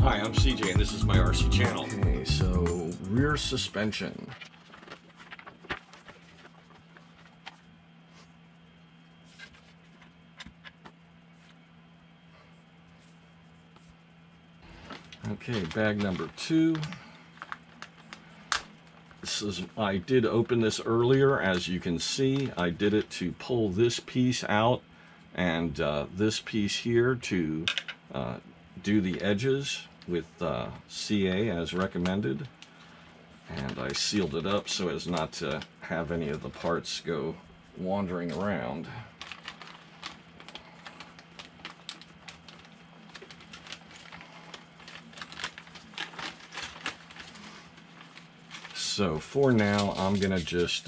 Hi, I'm CJ and this is my RC channel. Okay, so rear suspension. Okay, bag number 2. This is, I did open this earlier, as you can see. I did it to pull this piece out and this piece here to do the edges with CA as recommended. And I sealed it up so as not to have any of the parts go wandering around. So for now, I'm gonna just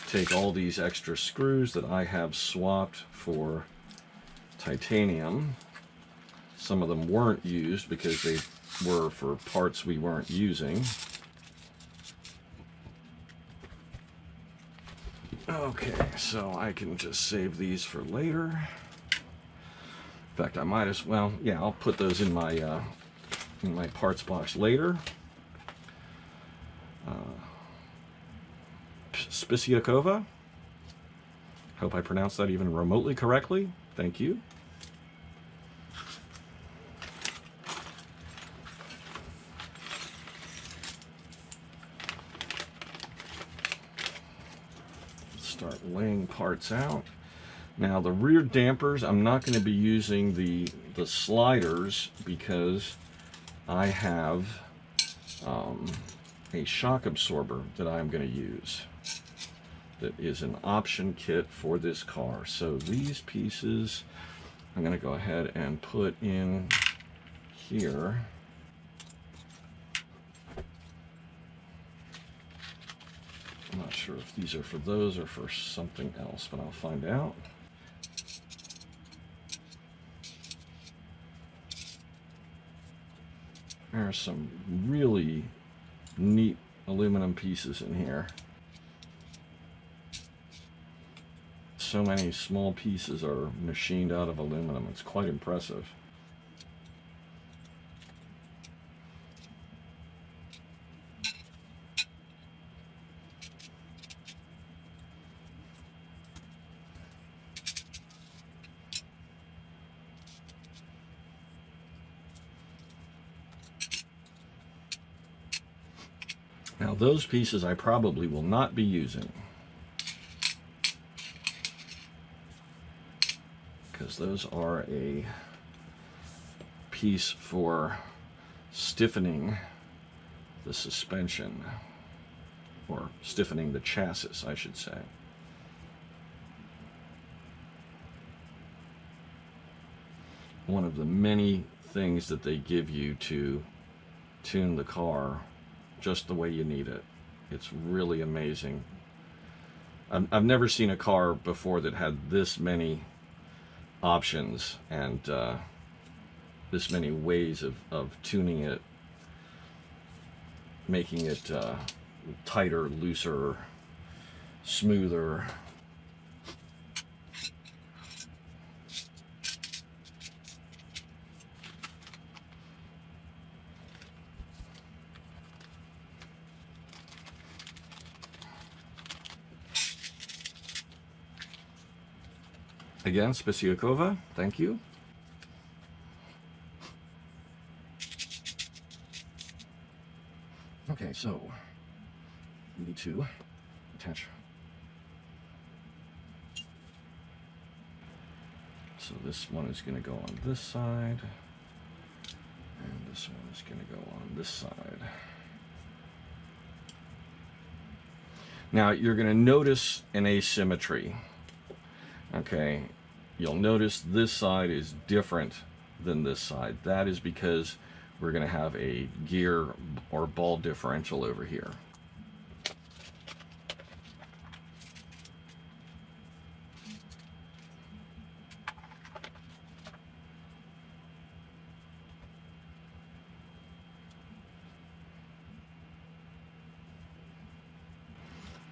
take all these extra screws that I have swapped for titanium. Some of them weren't used because they were for parts we weren't using. Okay, so I can just save these for later. In fact, I might as well, yeah, I'll put those in my parts box later. Spiciakova. Hope I pronounced that even remotely correctly. Thank you. Start laying parts out. Now the rear dampers, I'm not going to be using the sliders because I have a shock absorber that I'm going to use. That is an option kit for this car. So these pieces I'm going to go ahead and put in here. I'm not sure if these are for those or for something else, but I'll find out. There are some really neat aluminum pieces in here. So many small pieces are machined out of aluminum. It's quite impressive. Now those pieces I probably will not be using, because those are a piece for stiffening the suspension, or stiffening the chassis, I should say. One of the many things that they give you to tune the car just the way you need it. It's really amazing. I've never seen a car before that had this many options and this many ways of tuning it, making it tighter, looser, smoother. Again, Spiciakova, thank you. Okay, so we need to attach. So this one is going to go on this side, and this one is going to go on this side. Now you're going to notice an asymmetry. Okay, you'll notice this side is different than this side. That is because we're going to have a gear or ball differential over here.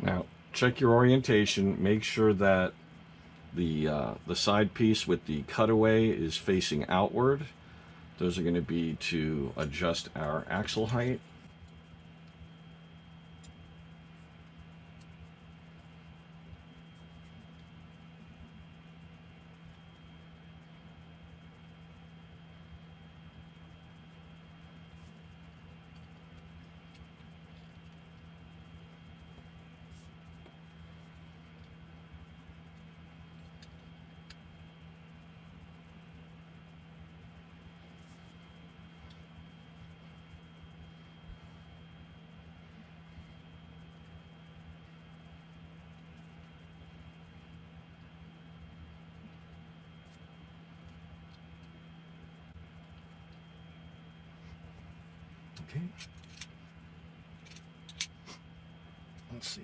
Now, check your orientation. Make sure that the side piece with the cutaway is facing outward. Those are going to be to adjust our axle height. Okay. Let's see.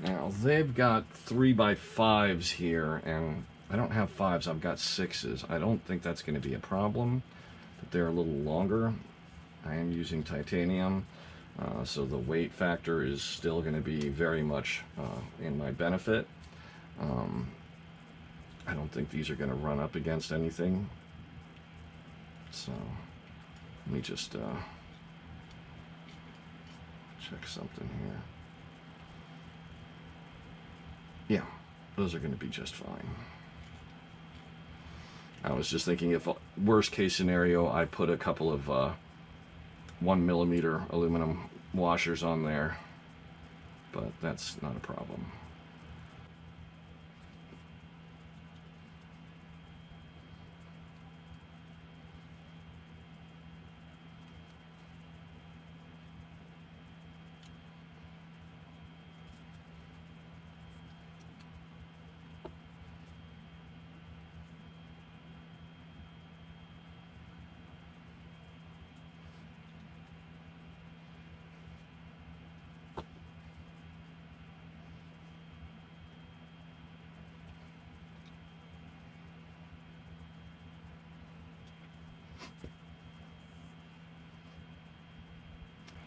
Now they've got 3x5s here, and I don't have 5s, I've got 6s. I don't think that's going to be a problem, but they're a little longer. I am using titanium, so the weight factor is still going to be very much in my benefit. I don't think these are going to run up against anything. So let me just check something here. Yeah, those are going to be just fine. I was just thinking, if worst case scenario, I put a couple of 1mm aluminum washers on there, but that's not a problem.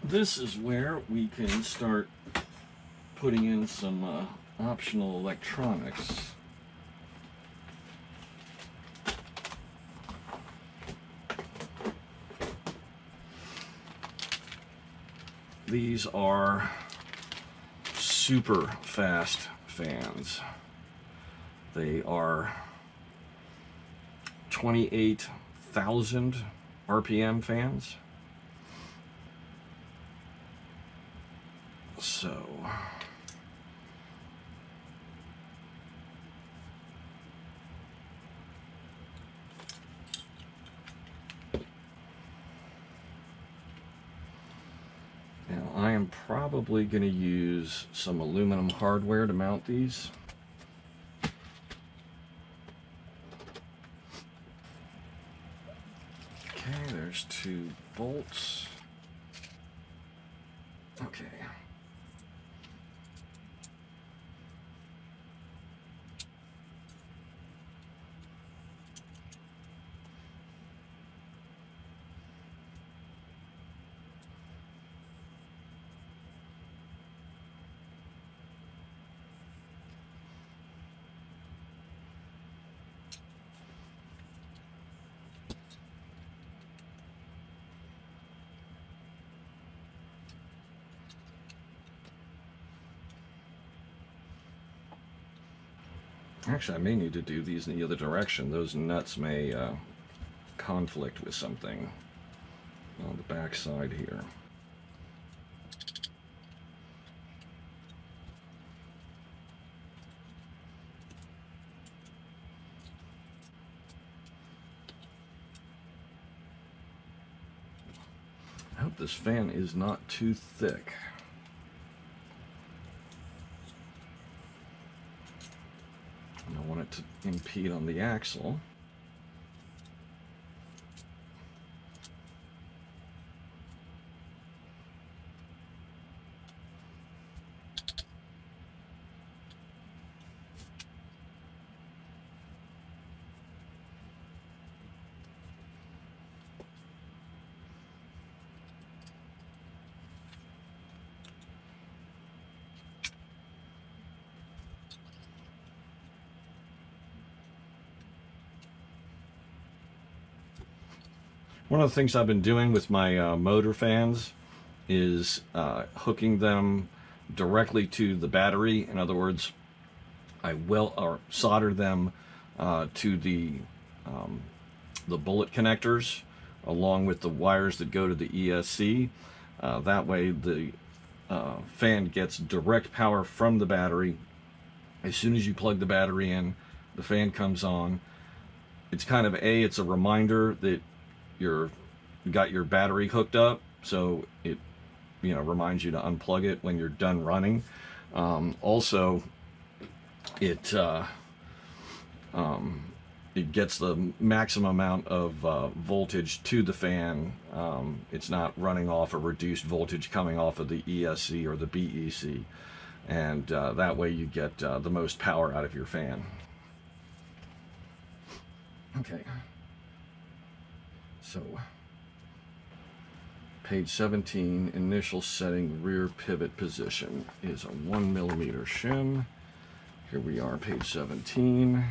This is where we can start putting in some optional electronics. These are super fast fans. They are 28,000 RPM fans. So now I am probably going to use some aluminum hardware to mount these. Okay, there's 2 bolts. Okay. Actually, I may need to do these in the other direction. Those nuts may conflict with something on the back side here. I hope this fan is not too thick. I don't want it to impede on the axle. One of the things I've been doing with my motor fans is hooking them directly to the battery. In other words, I solder them to the bullet connectors along with the wires that go to the ESC. That way the fan gets direct power from the battery. As soon as you plug the battery in, the fan comes on. It's kind of it's a reminder that you got your battery hooked up, so it reminds you to unplug it when you're done running. Also, it gets the maximum amount of voltage to the fan. It's not running off a reduced voltage coming off of the ESC or the BEC, and that way you get the most power out of your fan. Okay, so page 17, initial setting rear pivot position is a 1mm shim. Here we are, page 17,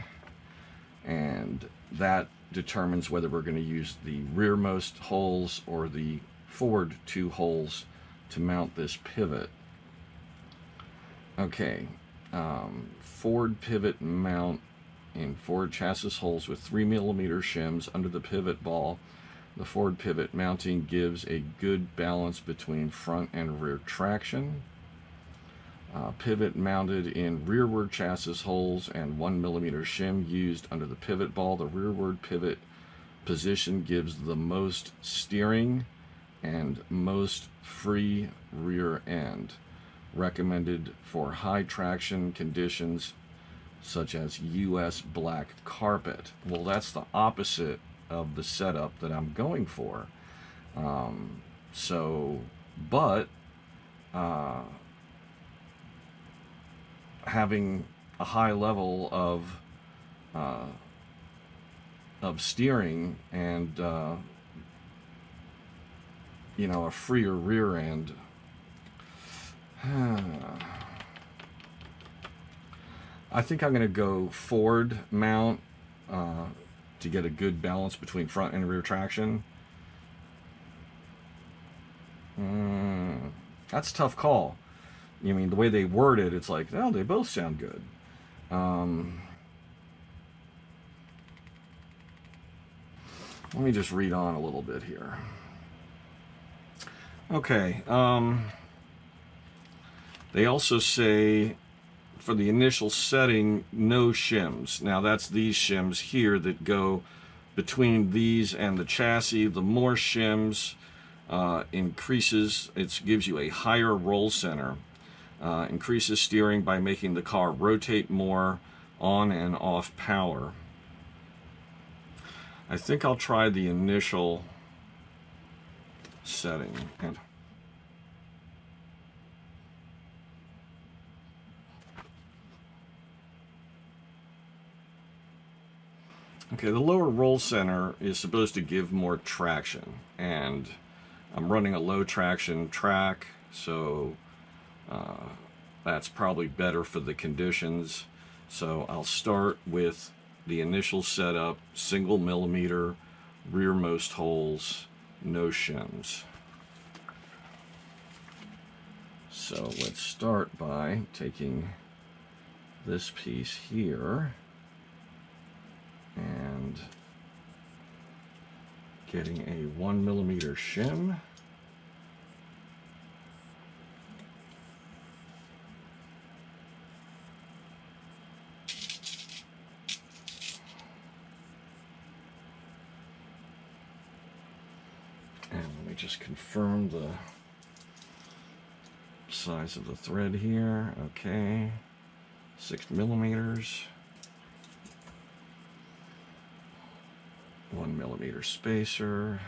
and that determines whether we're going to use the rearmost holes or the forward 2 holes to mount this pivot. Okay, forward pivot mount in forward chassis holes with 3mm shims under the pivot ball. The forward pivot mounting gives a good balance between front and rear traction. Pivot mounted in rearward chassis holes and 1mm shim used under the pivot ball. The rearward pivot position gives the most steering and most free rear end. Recommended for high traction conditions such as US black carpet. Well, that's the opposite of the setup that I'm going for. But having a high level of steering and a freer rear end, I think I'm going to go forward mount to get a good balance between front and rear traction. That's a tough call. I mean, the way they word it, it's like, oh, they both sound good. Let me just read on a little bit here. Okay. They also say, for the initial setting, no shims. Now that's these shims here that go between these and the chassis. The more shims gives you a higher roll center, increases steering by making the car rotate more on and off power. I think I'll try the initial setting. Okay, the lower roll center is supposed to give more traction, and I'm running a low traction track, so that's probably better for the conditions. So I'll start with the initial setup, 1mm rearmost holes, no shims. So let's start by taking this piece here and getting a 1mm shim. And let me just confirm the size of the thread here. Okay, 6mm. 1mm spacer.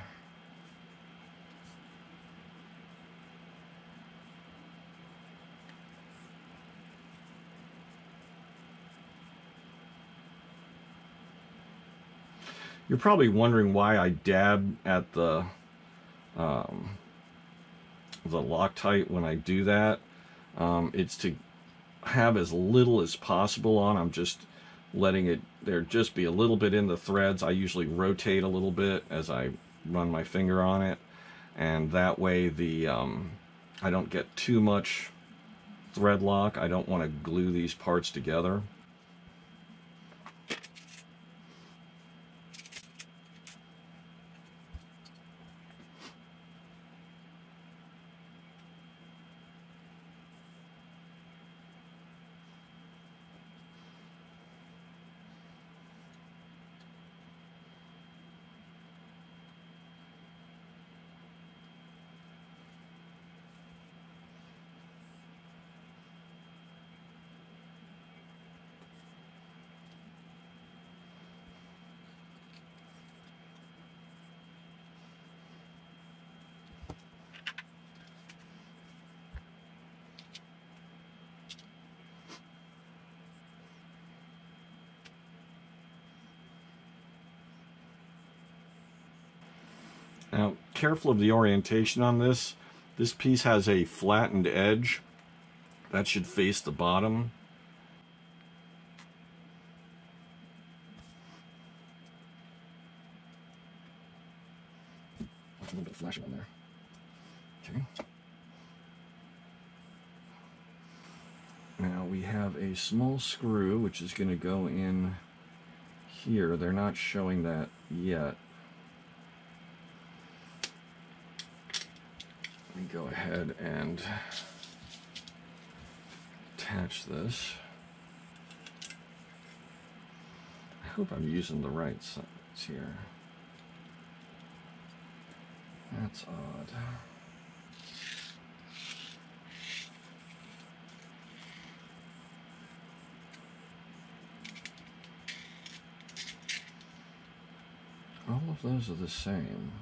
You're probably wondering why I dab at the Loctite when I do that. It's to have as little as possible on. I'm just letting it there just be a little bit in the threads. I usually rotate a little bit as I run my finger on it, and that way the I don't get too much thread lock. I don't want to glue these parts together. Now, careful of the orientation on this. This piece has a flattened edge. That should face the bottom. A little bit of flashing on there. Okay. Now we have a small screw which is going to go in here. They're not showing that yet. Let me go ahead and attach this. I hope I'm using the right size here. That's odd. All of those are the same.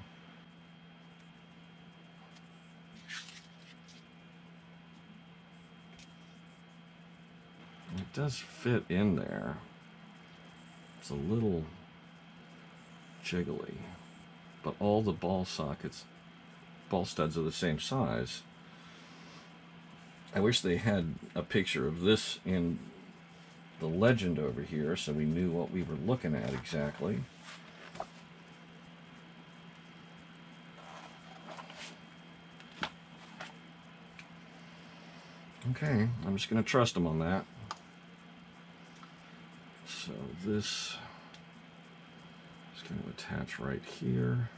It does fit in there. It's a little jiggly, but all the ball sockets, ball studs are the same size. I wish they had a picture of this in the legend over here so we knew what we were looking at exactly. Okay, I'm just going to trust them on that. So this is going to attach right here.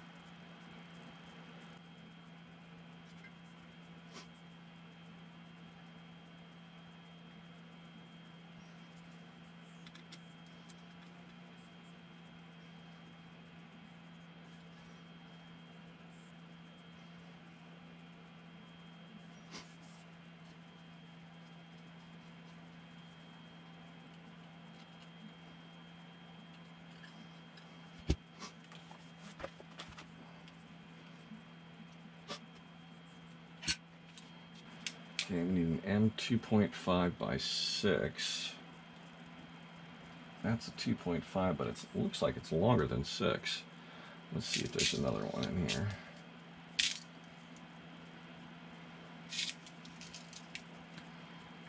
Okay, we need an M2.5 by 6. That's a 2.5, but it looks like it's longer than 6. Let's see if there's another one in here.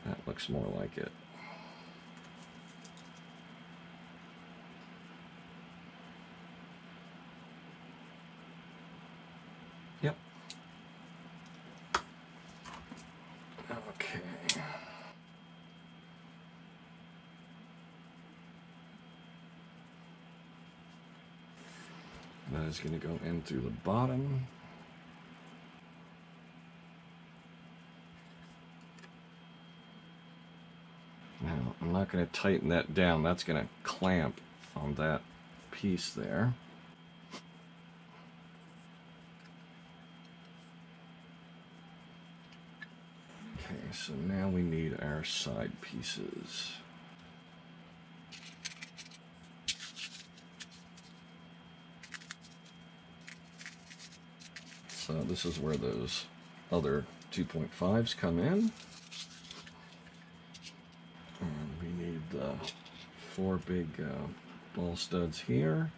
That looks more like it. Yep. Okay. That is going to go in through the bottom. Now, I'm not going to tighten that down. That's going to clamp on that piece there. Okay, so now we need our side pieces. So this is where those other 2.5s come in. And we need the 4 big ball studs here.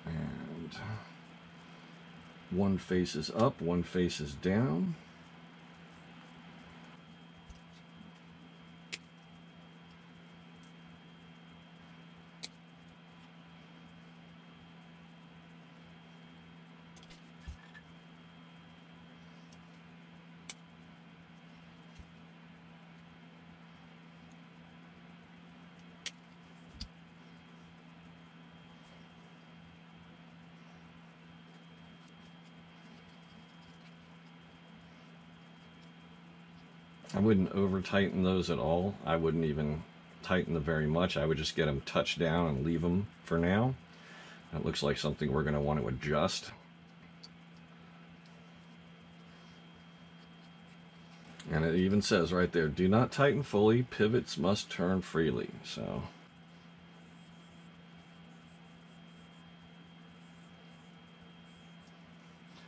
And one faces up, one faces down. I wouldn't over tighten those at all. I wouldn't even tighten them very much. I would just get them touched down and leave them for now. That looks like something we're going to want to adjust. And it even says right there, do not tighten fully, pivots must turn freely. So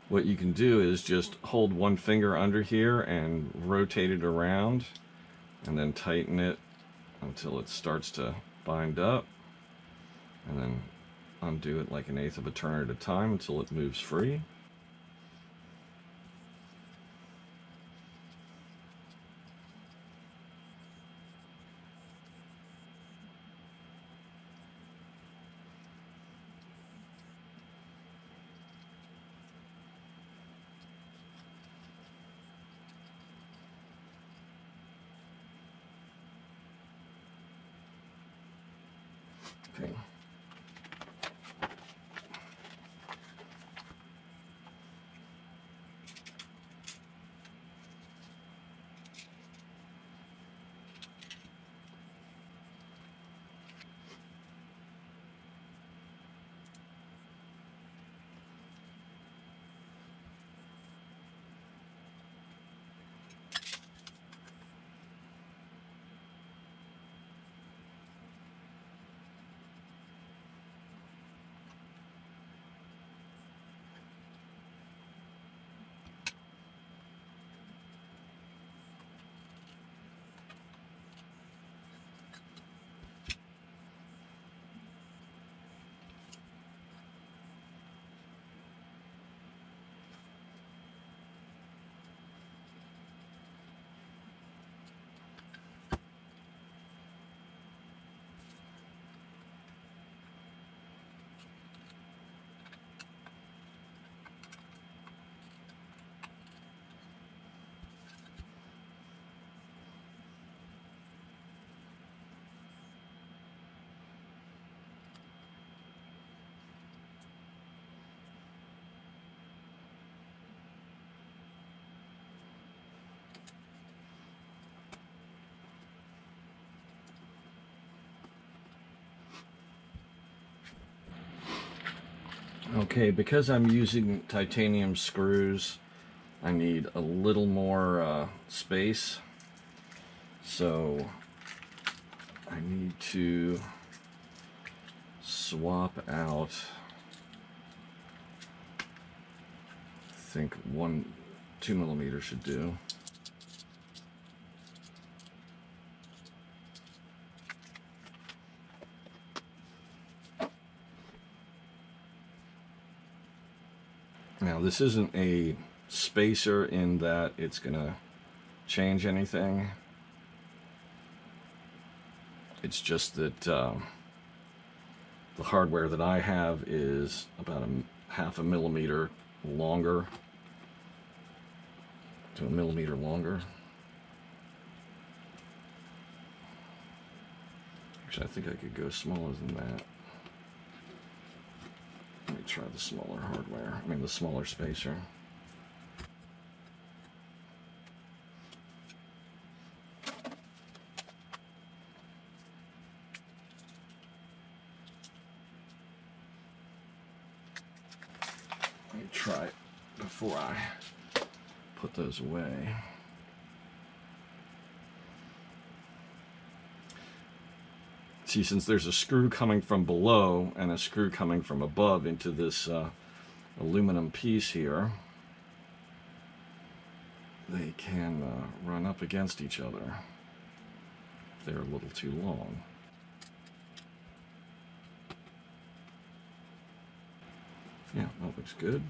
what you can do is just hold one finger under here and rotate it around and then tighten it until it starts to bind up, and then undo it like 1/8 of a turn at a time until it moves free. Okay. Okay, because I'm using titanium screws, I need a little more space, so I need to swap out, I think 2 millimeters should do. Now this isn't a spacer in that it's gonna change anything. It's just that the hardware that I have is about half a millimeter longer to a millimeter longer. Actually, I think I could go smaller than that. Let me try the smaller hardware. I mean the smaller spacer. Let me try it before I put those away. See, since there's a screw coming from below and a screw coming from above into this aluminum piece here, they can run up against each other if they're a little too long. Yeah, that looks good.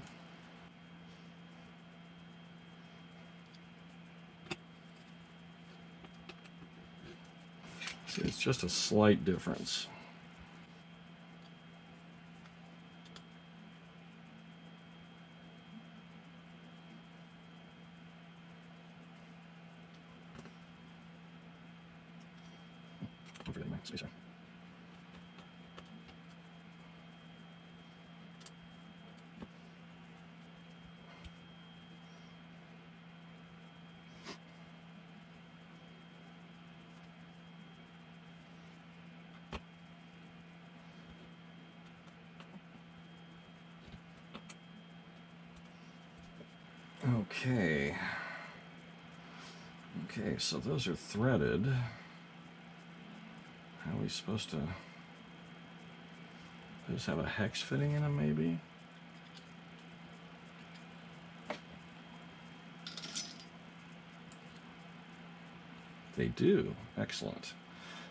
See, it's just a slight difference. Over my spacer. Okay. Okay, so those are threaded. How are we supposed to... Those have a hex fitting in them, maybe? They do. Excellent.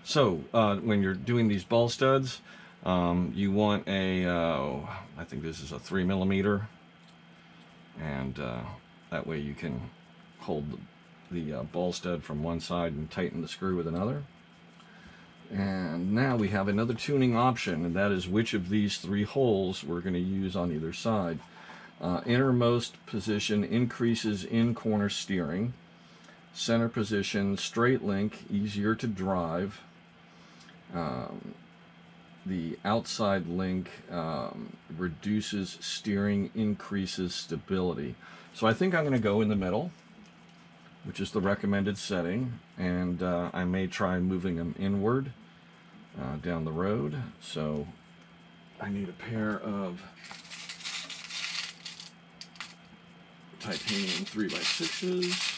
So, when you're doing these ball studs, you want a, I think this is a 3mm, and that way you can hold the ball stud from one side and tighten the screw with another. And now we have another tuning option, and that is which of these 3 holes we're going to use on either side. Innermost position increases in corner steering. Center position, straight link, easier to drive. The outside link reduces steering, increases stability. So I think I'm going to go in the middle, which is the recommended setting, and I may try moving them inward down the road. So I need a pair of titanium 3x6s.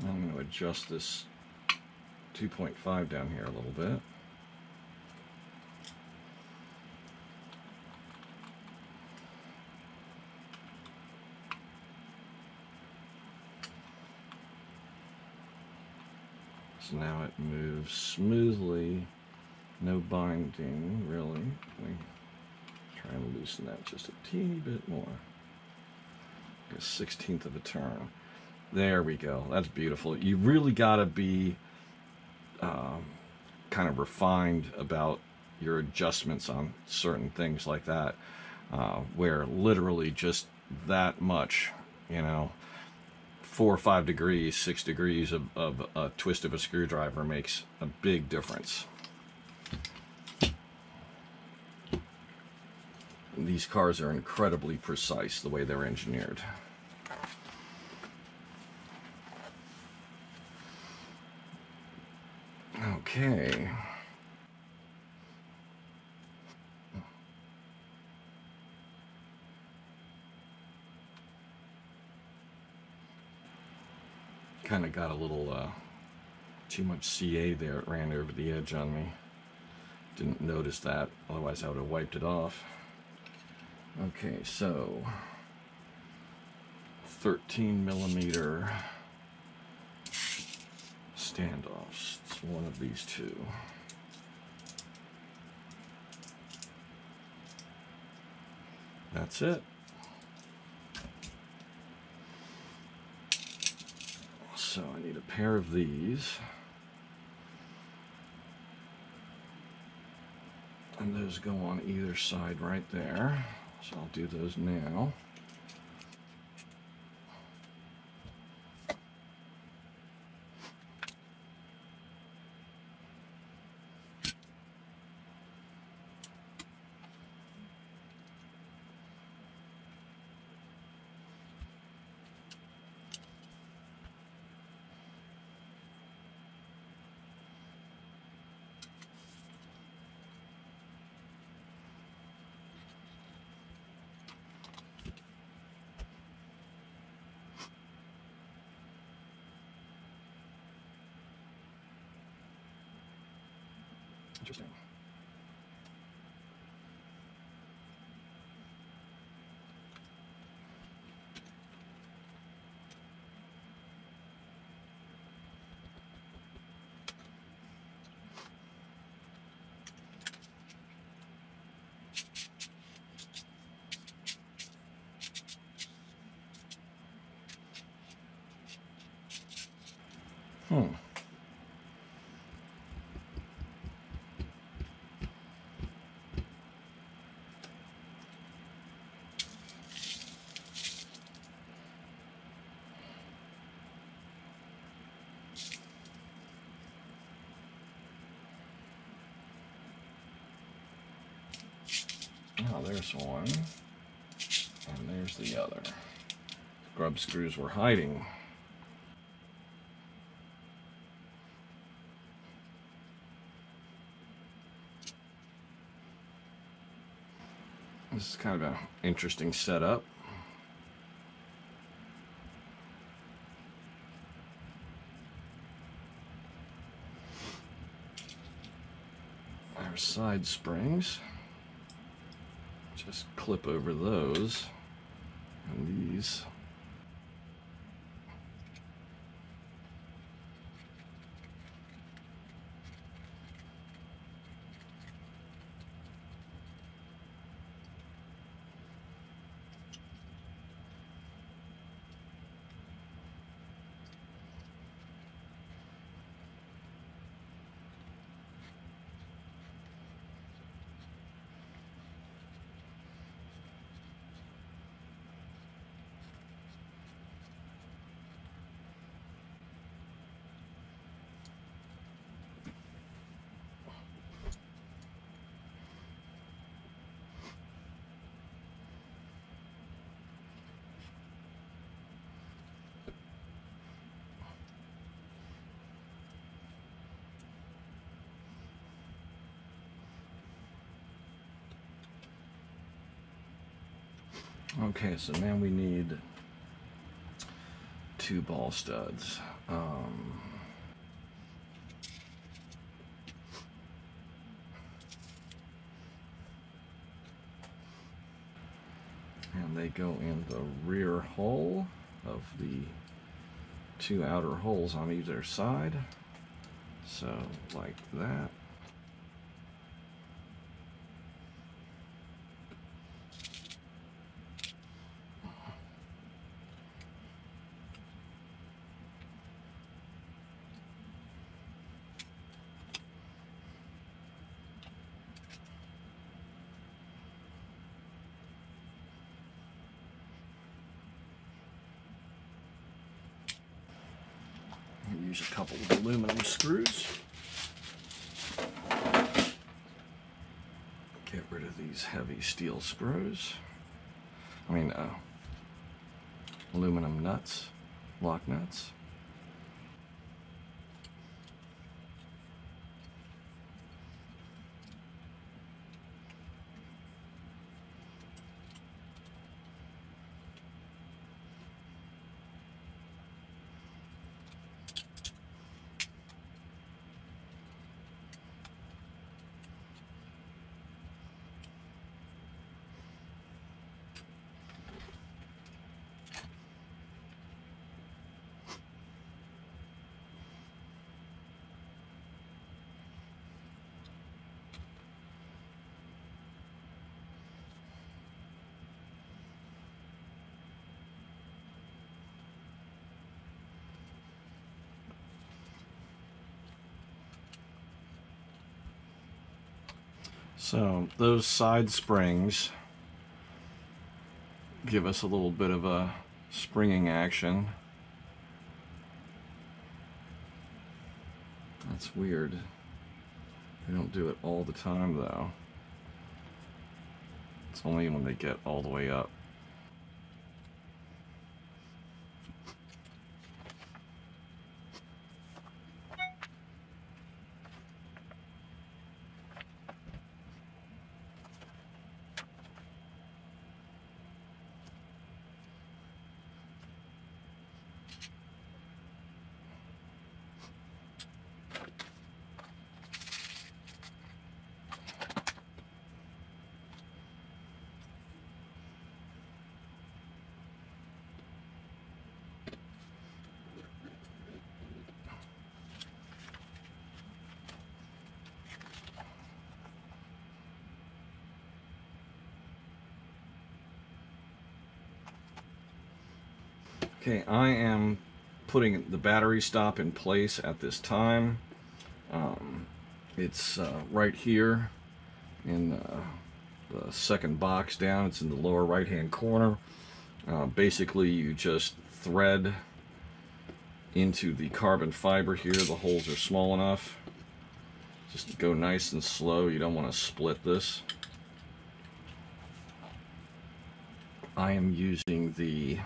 I'm going to adjust this 2.5 down here a little bit. So now it moves smoothly, no binding really. Let me try and loosen that just a teeny bit more. A 1/16 of a turn. There we go. That's beautiful. You really got to be kind of refined about your adjustments on certain things like that, where literally just that much, you know, 4 or 5 degrees, 6 degrees of a twist of a screwdriver makes a big difference. And these cars are incredibly precise the way they're engineered. Okay. Kind of got a little too much CA there. It ran over the edge on me. Didn't notice that, otherwise I would have wiped it off. Okay, so 13mm standoffs. It's one of these two. That's it. So I need a pair of these. And those go on either side right there. So I'll do those now. Interesting. Hmm. Oh, there's one. And there's the other. Grub screws were hiding. This is kind of an interesting setup. Our side springs. Just clip over those. And these. Okay, so now we need 2 ball studs. And they go in the rear hole of the 2 outer holes on either side. So, like that. Use a couple of aluminum screws. Get rid of these heavy steel screws. Aluminum nuts, lock nuts. So those side springs give us a little bit of a springing action. That's weird. They don't do it all the time though. It's only when they get all the way up. Okay, I am putting the battery stop in place at this time. It's right here in the second box down. It's in the lower right hand corner. Basically, you just thread into the carbon fiber here. The holes are small enough. Just go nice and slow. You don't want to split this. I am using the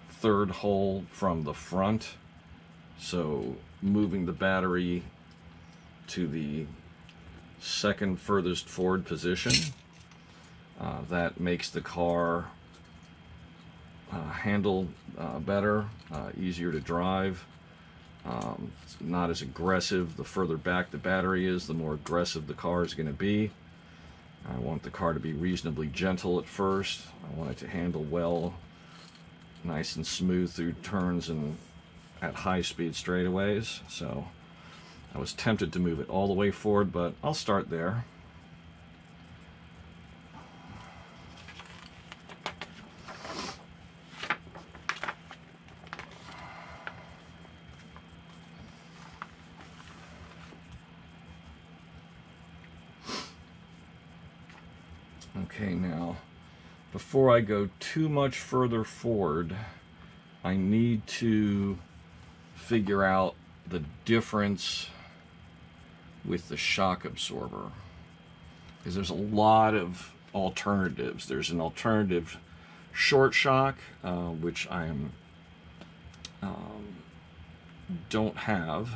third hole from the front, so moving the battery to the second furthest forward position. That makes the car handle better, easier to drive. It's not as aggressive. The further back the battery is, the more aggressive the car is going to be. I want the car to be reasonably gentle at first. I want it to handle well, nice and smooth through turns and at high speed straightaways. So I was tempted to move it all the way forward, but I'll start there. Okay, now, before I go too much further forward, I need to figure out the difference with the shock absorber, because there's a lot of alternatives. There's an alternative short shock, which I don't have,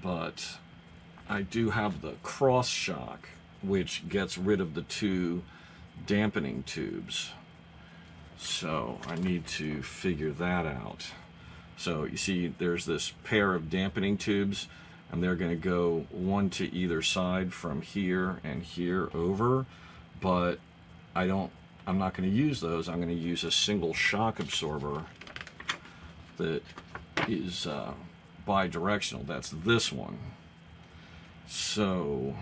but I do have the cross shock, which gets rid of the two dampening tubes. So I need to figure that out. So you see there's this pair of dampening tubes, and they're going to go one to either side from here and here over, but I'm not going to use those. I'm going to use a single shock absorber that is bi-directional. That's this one. So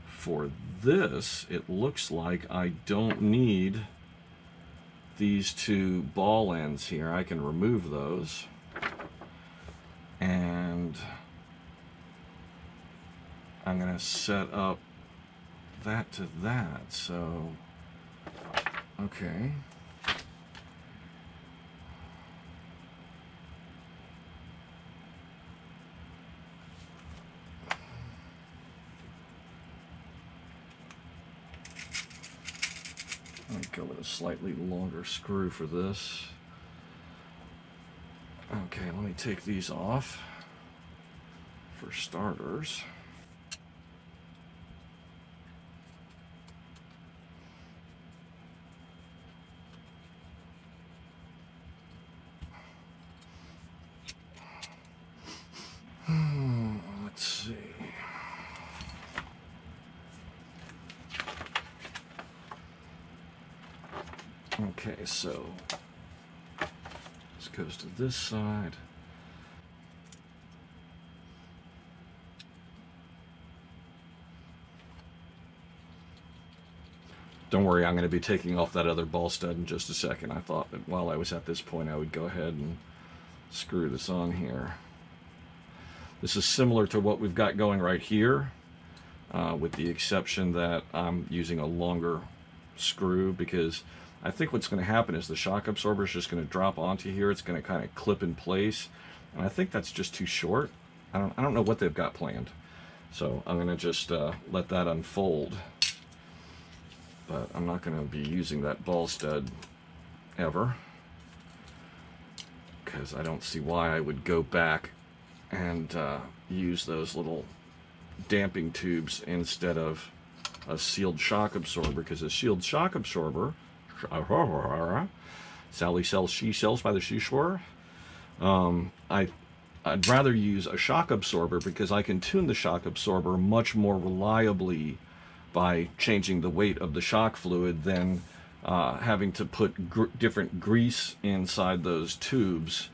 for this, it looks like I don't need these two ball ends here. I can remove those, and I'm going to set up that to that. So okay, let me go with a slightly longer screw for this. Okay, let me take these off for starters. Let's see. Okay, so this goes to this side. Don't worry, I'm going to be taking off that other ball stud in just a second. I thought that while I was at this point, I would go ahead and screw this on here. This is similar to what we've got going right here, with the exception that I'm using a longer screw, because I think what's going to happen is the shock absorber is just going to drop onto here. It's going to kind of clip in place, and I think that's just too short. I don't know what they've got planned, so I'm going to just let that unfold. But I'm not going to be using that ball stud ever, because I don't see why I would go back and use those little damping tubes instead of a sealed shock absorber, because a sealed shock absorber, Sally sells she sells by the seashore. I'd rather use a shock absorber because I can tune the shock absorber much more reliably by changing the weight of the shock fluid than having to put different grease inside those tubes.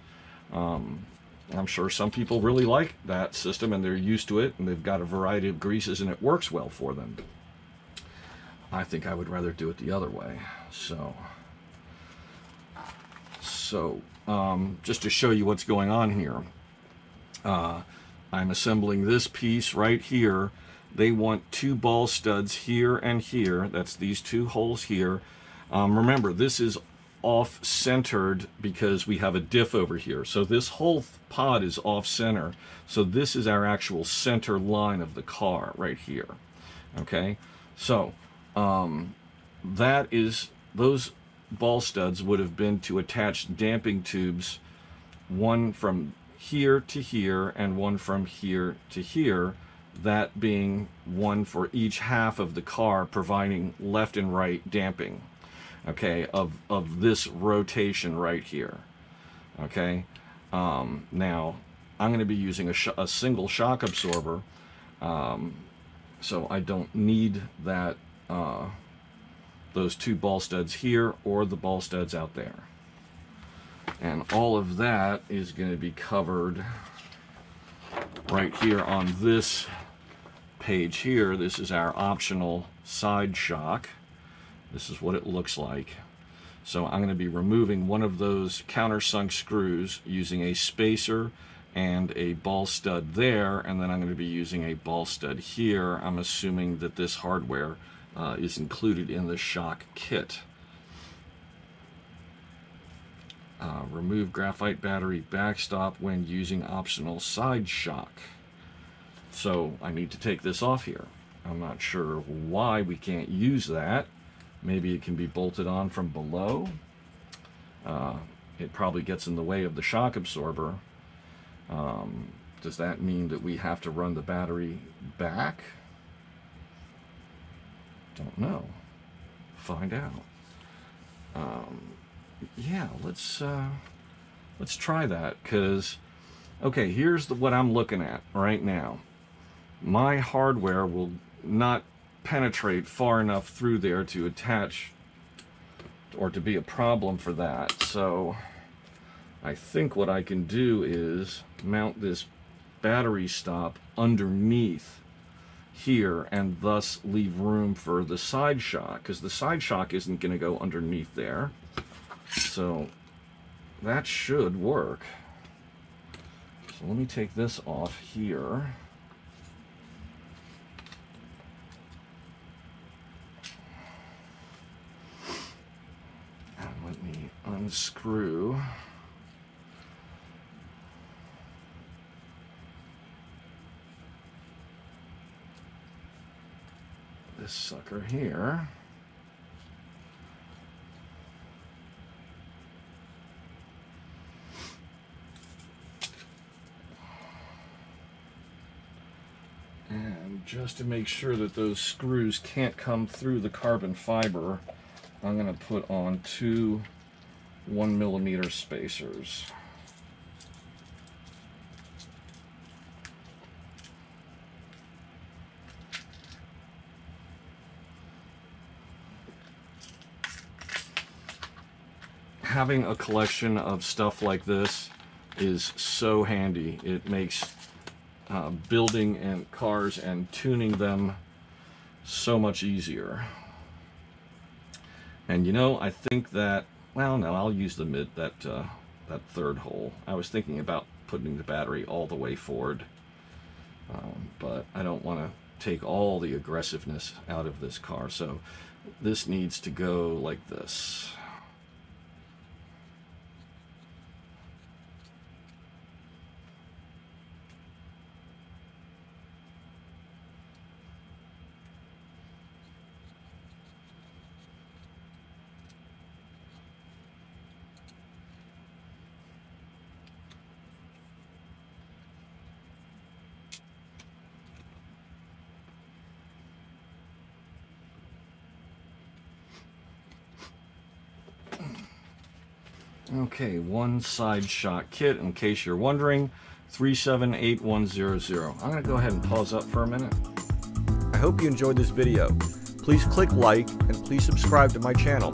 I'm sure some people really like that system and they're used to it and they've got a variety of greases and it works well for them. I think I would rather do it the other way. So just to show you what's going on here, I'm assembling this piece right here. They want 2 ball studs here and here. That's these 2 holes here. Remember, this is off-centered because we have a diff over here. So this whole pod is off-center. So this is our actual center line of the car right here. Okay, so those ball studs would have been to attach damping tubes, one from here to here and one from here to here, that being one for each half of the car, providing left and right damping, okay, of this rotation right here. Okay, now I'm going to be using a single shock absorber, so I don't need that those 2 ball studs here or the ball studs out there. And all of that is going to be covered right here on this page here. This is our optional side shock. This is what it looks like. So I'm going to be removing one of those countersunk screws using a spacer and a ball stud there, and then I'm going to be using a ball stud here. I'm assuming that this hardware is included in the shock kit. Remove graphite battery backstop when using optional side shock. So I need to take this off here. I'm not sure why we can't use that. Maybe it can be bolted on from below. It probably gets in the way of the shock absorber. Does that mean that we have to run the battery back? Don't know. Find out. Yeah, let's try that, because okay, here's what I'm looking at right now. My hardware will not penetrate far enough through there to attach or to be a problem for that. So I think what I can do is mount this battery stop underneath here and thus leave room for the side shock, because the side shock isn't going to go underneath there. So that should work. So let me take this off here. And let me unscrew this sucker here. And just to make sure that those screws can't come through the carbon fiber, I'm going to put on 2 1mm spacers. Having a collection of stuff like this is so handy. It makes building and cars and tuning them so much easier. And you know, I think that, well, no, I'll use the that third hole. I was thinking about putting the battery all the way forward, but I don't want to take all the aggressiveness out of this car, so this needs to go like this. Okay, one side shock kit, in case you're wondering, 378100. I'm going to go ahead and pause up for a minute. I hope you enjoyed this video. Please click like and please subscribe to my channel.